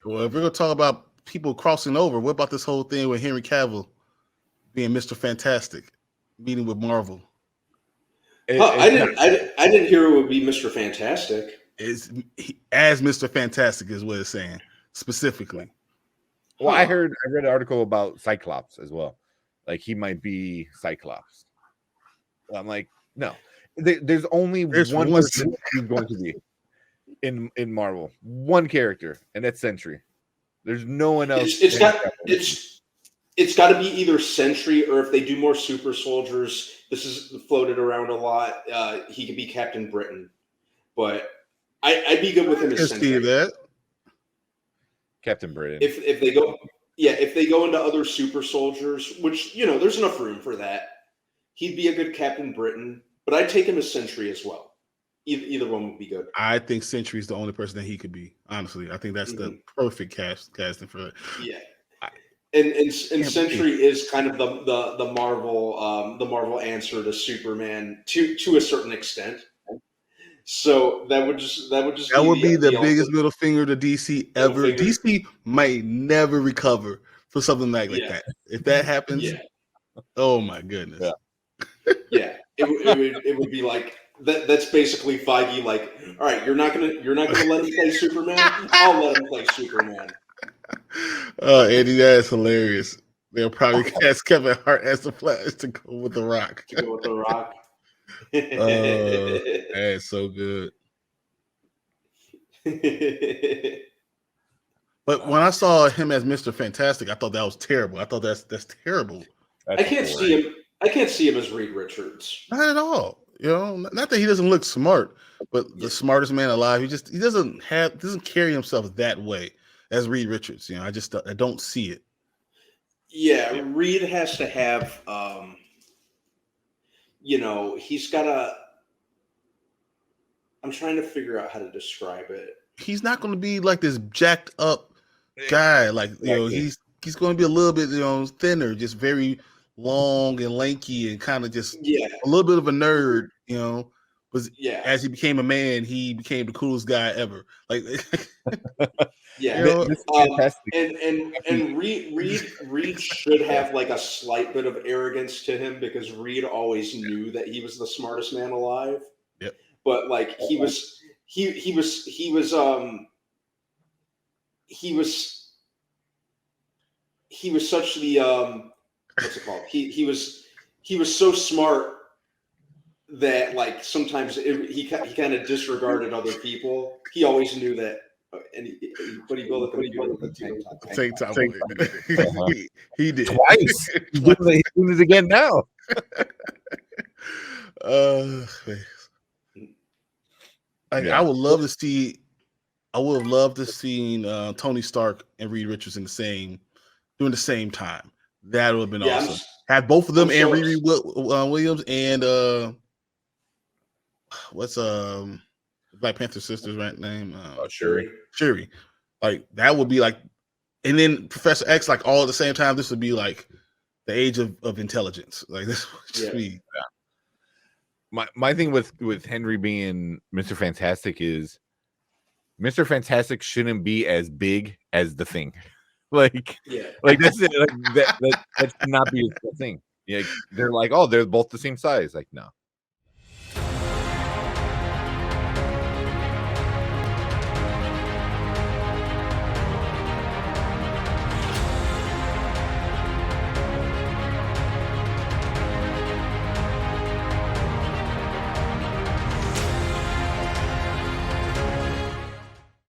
Well, if we're gonna talk about people crossing over, what about this whole thing with Henry Cavill being Mr. Fantastic, meeting with Marvel? Huh, I didn't hear it would be Mr. Fantastic. Is as Mr. Fantastic is what it's saying specifically. Well, I read an article about Cyclops as well. Like he might be Cyclops. I'm like, no. There's only one person who's going to be in Marvel. One character, and that's Sentry. There's no one else. It's got to be either Sentry, or if they do more super soldiers, this is floated around a lot. He could be Captain Britain, but I'd be good with him as Sentry. That Captain Britain. If they go, if they go into other super soldiers, which there's enough room for that, he'd be a good Captain Britain. But I'd take him as Sentry as well. Either one would be good. I think Sentry's the only person that he could be. Honestly, I think that's the perfect casting for it. Yeah. And Sentry is kind of the Marvel answer to Superman to a certain extent. So that would be the biggest middle finger to DC ever. DC might never recover for something like that. If that happens, oh my goodness. Yeah, it would be like that's basically Feige. Like, all right, you're not gonna let him play Superman. I'll let him play Superman. Andy, that's hilarious. They'll probably cast Kevin Hart as the Flash to go with The Rock. That's so good. But when I saw him as Mr. Fantastic, I thought that was terrible. I thought that's terrible. I can't see him as Reed Richards. Not at all. Not that he doesn't look smart, but the smartest man alive. He doesn't carry himself that way as Reed Richards. I don't see it. Yeah, Reed has to have he's got a. I'm trying to figure out how to describe it. He's not going to be like this jacked up guy. Like he's going to be a little bit thinner, just very long and lanky, and kind of just a little bit of a nerd. As he became a man, he became the coolest guy ever. Like and Reed should have like a slight bit of arrogance to him, because Reed always knew that he was the smartest man alive. Yep. But like he was such the what's it called? He was so smart that like sometimes he kind of disregarded other people. He always knew that. And he built the tank top. He did twice. He's doing it again now. I would love to see. I would have loved to see Tony Stark and Reed Richards during the same time. That would have been awesome. Have both of them and Riri Williams and what's Black Panther sister's right name? Shuri. Shuri. Like that would be like, and then Professor X like all at the same time. This would be like the age of intelligence. Like this would just be. My thing with Henry being Mr. Fantastic is Mr. Fantastic shouldn't be as big as the Thing. Like that's it. Like that should not be a thing. Yeah, they're like, oh, they're both the same size. Like, no.